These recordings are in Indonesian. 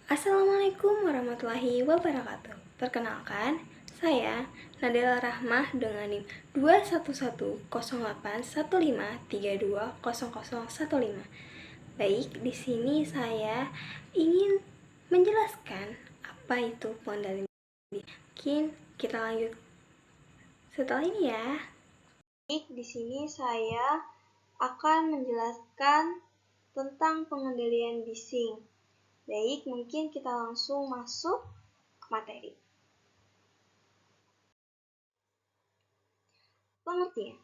Assalamualaikum warahmatullahi wabarakatuh. Perkenalkan, saya Nadela Rahmah dengan NIM 2110815320015. Baik, di sini saya ingin menjelaskan apa itu pengendalian diri. Mungkin kita lanjut setelah ini ya. Baik, di sini saya akan menjelaskan tentang pengendalian bising. Baik, mungkin kita langsung masuk ke materi. Pengertian.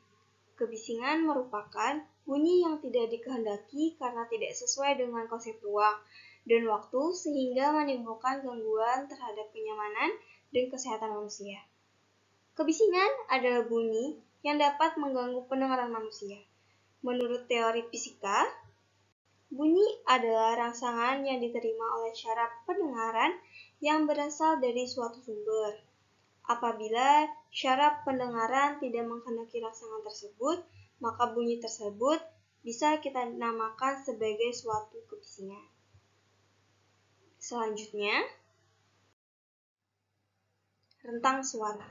Kebisingan merupakan bunyi yang tidak dikehendaki karena tidak sesuai dengan konsep ruang dan waktu sehingga menimbulkan gangguan terhadap kenyamanan dan kesehatan manusia. Kebisingan adalah bunyi yang dapat mengganggu pendengaran manusia. Menurut teori fisika, bunyi adalah rangsangan yang diterima oleh syaraf pendengaran yang berasal dari suatu sumber. Apabila syaraf pendengaran tidak menghendaki rangsangan tersebut, maka bunyi tersebut bisa kita namakan sebagai suatu kebisingan. Selanjutnya, rentang suara.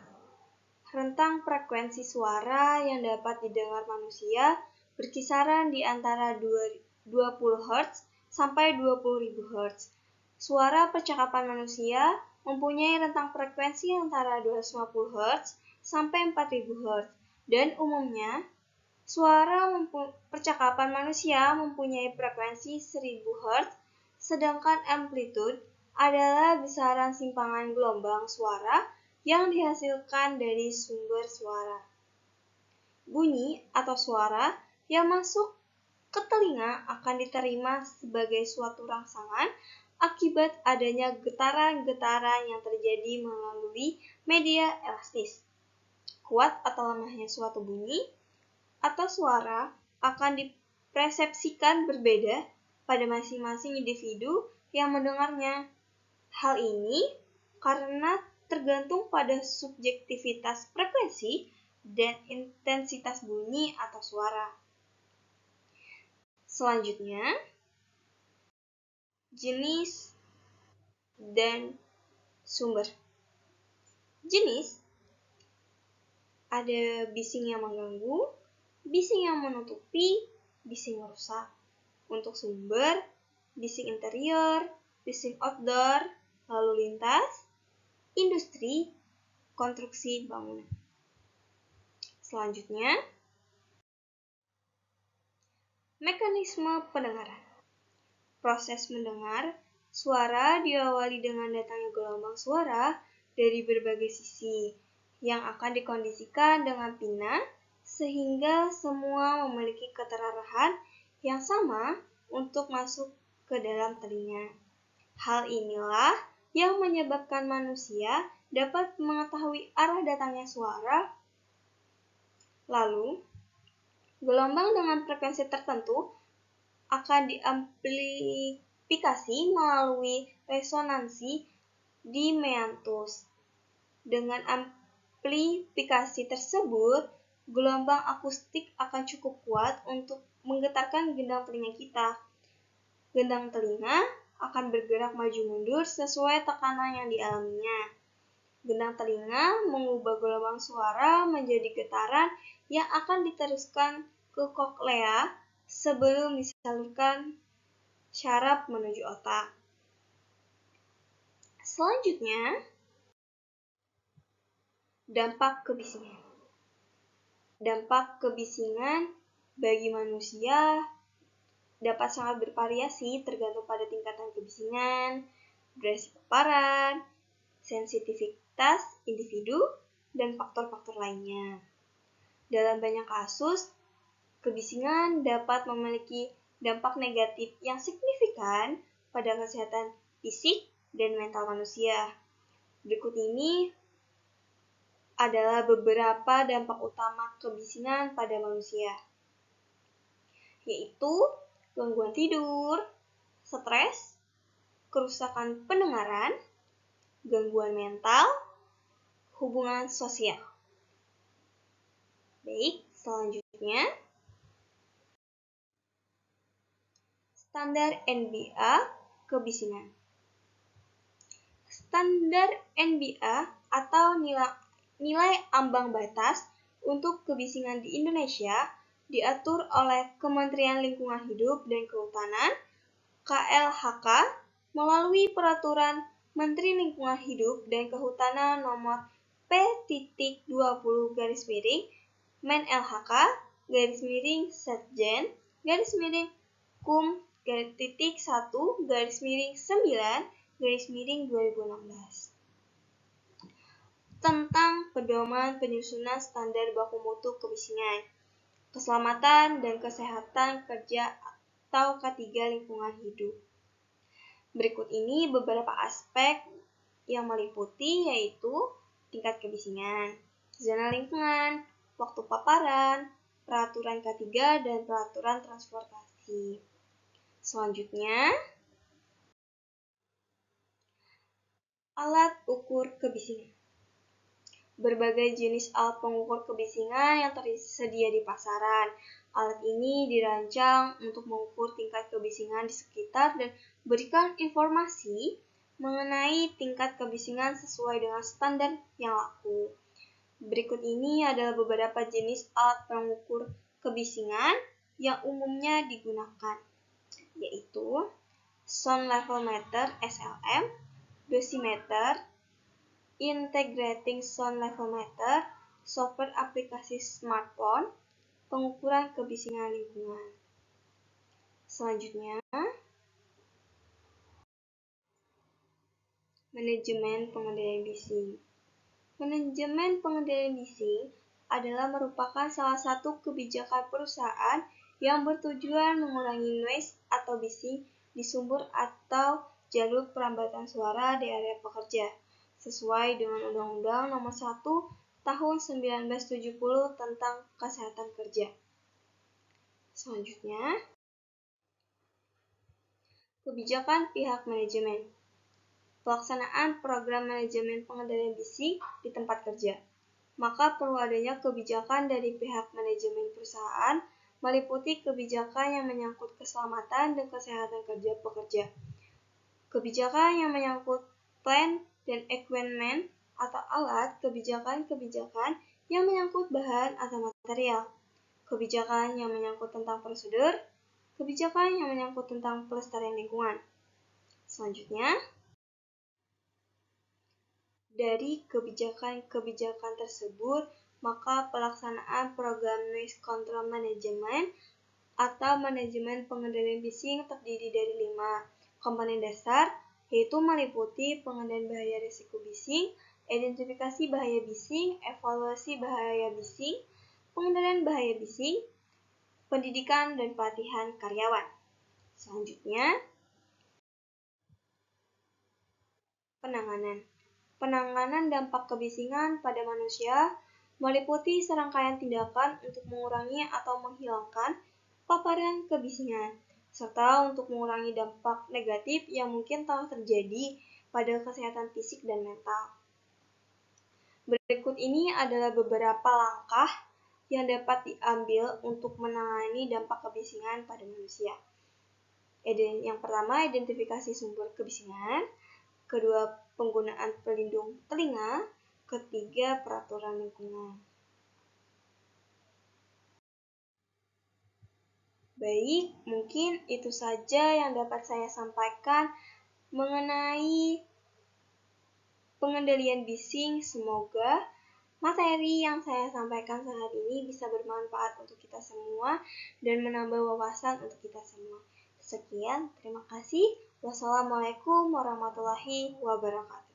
Rentang frekuensi suara yang dapat didengar manusia berkisaran di antara 20 Hz sampai 20.000 Hz. Suara percakapan manusia mempunyai rentang frekuensi antara 250 Hz sampai 4000 Hz. Dan umumnya, suara percakapan manusia mempunyai frekuensi 1000 Hz, sedangkan amplitude adalah besaran simpangan gelombang suara yang dihasilkan dari sumber suara. Bunyi atau suara yang masuk ke telinga akan diterima sebagai suatu rangsangan akibat adanya getaran-getaran yang terjadi melalui media elastis. Kuat atau lemahnya suatu bunyi atau suara akan dipersepsikan berbeda pada masing-masing individu yang mendengarnya. Hal ini karena tergantung pada subjektivitas frekuensi dan intensitas bunyi atau suara. Selanjutnya, jenis dan sumber. Jenis ada bising yang mengganggu, bising yang menutupi, bising rusak. Untuk sumber, bising interior, bising outdoor, lalu lintas, industri, konstruksi bangunan. Selanjutnya, mekanisme pendengaran. Proses mendengar suara diawali dengan datangnya gelombang suara dari berbagai sisi yang akan dikondisikan dengan pina sehingga semua memiliki keterarahan yang sama untuk masuk ke dalam telinga. Hal inilah yang menyebabkan manusia dapat mengetahui arah datangnya suara. Lalu, gelombang dengan frekuensi tertentu akan diamplifikasi melalui resonansi di meantus. Dengan amplifikasi tersebut, gelombang akustik akan cukup kuat untuk menggetarkan gendang telinga kita. Gendang telinga akan bergerak maju mundur sesuai tekanan yang dialaminya. Gendang telinga mengubah gelombang suara menjadi getaran yang akan diteruskan ke koklea sebelum disalurkan syaraf menuju otak. Selanjutnya, dampak kebisingan. Dampak kebisingan bagi manusia dapat sangat bervariasi tergantung pada tingkatan kebisingan, durasi paparan, sensitivitas individu, dan faktor-faktor lainnya. Dalam banyak kasus, kebisingan dapat memiliki dampak negatif yang signifikan pada kesehatan fisik dan mental manusia. Berikut ini adalah beberapa dampak utama kebisingan pada manusia, yaitu gangguan tidur, stres, kerusakan pendengaran, gangguan mental, hubungan sosial. Baik, selanjutnya, standar NBA kebisingan. Standar NBA atau nilai ambang batas untuk kebisingan di Indonesia diatur oleh Kementerian Lingkungan Hidup dan Kehutanan (KLHK) melalui Peraturan Menteri Lingkungan Hidup dan Kehutanan Nomor P.Dua+Setjen-Setjen-1/9/2016 tentang pedoman penyusunan standar baku mutu kebisingan, keselamatan dan kesehatan kerja atau K3 lingkungan hidup. Berikut ini beberapa aspek yang meliputi, yaitu tingkat kebisingan, zona lingkungan, waktu paparan, peraturan K3 dan peraturan transportasi. Selanjutnya, alat ukur kebisingan. Berbagai jenis alat pengukur kebisingan yang tersedia di pasaran. Alat ini dirancang untuk mengukur tingkat kebisingan di sekitar dan berikan informasi mengenai tingkat kebisingan sesuai dengan standar yang laku. Berikut ini adalah beberapa jenis alat pengukur kebisingan yang umumnya digunakan, yaitu Sound Level Meter (SLM), dosimeter, Integrating Sound Level Meter, software aplikasi smartphone, pengukuran kebisingan lingkungan. Selanjutnya, manajemen pengendalian bising. Manajemen pengendalian bising adalah merupakan salah satu kebijakan perusahaan yang bertujuan mengurangi noise atau bising di sumber atau jalur perambatan suara di area pekerja, sesuai dengan Undang-Undang Nomor 1 Tahun 1970 tentang Kesehatan Kerja. Selanjutnya, kebijakan pihak manajemen. Pelaksanaan program manajemen pengendalian bising di tempat kerja. Maka perlu adanya kebijakan dari pihak manajemen perusahaan meliputi kebijakan yang menyangkut keselamatan dan kesehatan kerja pekerja. Kebijakan yang menyangkut plant dan equipment atau alat, kebijakan-kebijakan yang menyangkut bahan atau material, kebijakan yang menyangkut tentang prosedur, kebijakan yang menyangkut tentang pelestarian lingkungan. Selanjutnya, dari kebijakan-kebijakan tersebut, maka pelaksanaan program Noise Control Management atau manajemen pengendalian bising terdiri dari 5 komponen dasar, yaitu meliputi pengendalian bahaya risiko bising, identifikasi bahaya bising, evaluasi bahaya bising, pengendalian bahaya bising, pendidikan dan pelatihan karyawan. Selanjutnya, penanganan. Penanganan dampak kebisingan pada manusia meliputi serangkaian tindakan untuk mengurangi atau menghilangkan paparan kebisingan, serta untuk mengurangi dampak negatif yang mungkin telah terjadi pada kesehatan fisik dan mental. Berikut ini adalah beberapa langkah yang dapat diambil untuk menangani dampak kebisingan pada manusia. Yang pertama, identifikasi sumber kebisingan. Kedua, penggunaan pelindung telinga. Ketiga, peraturan lingkungan. Baik, mungkin itu saja yang dapat saya sampaikan mengenai pengendalian bising. Semoga materi yang saya sampaikan saat ini bisa bermanfaat untuk kita semua dan menambah wawasan untuk kita semua. Sekian, terima kasih. Wassalamualaikum warahmatullahi wabarakatuh.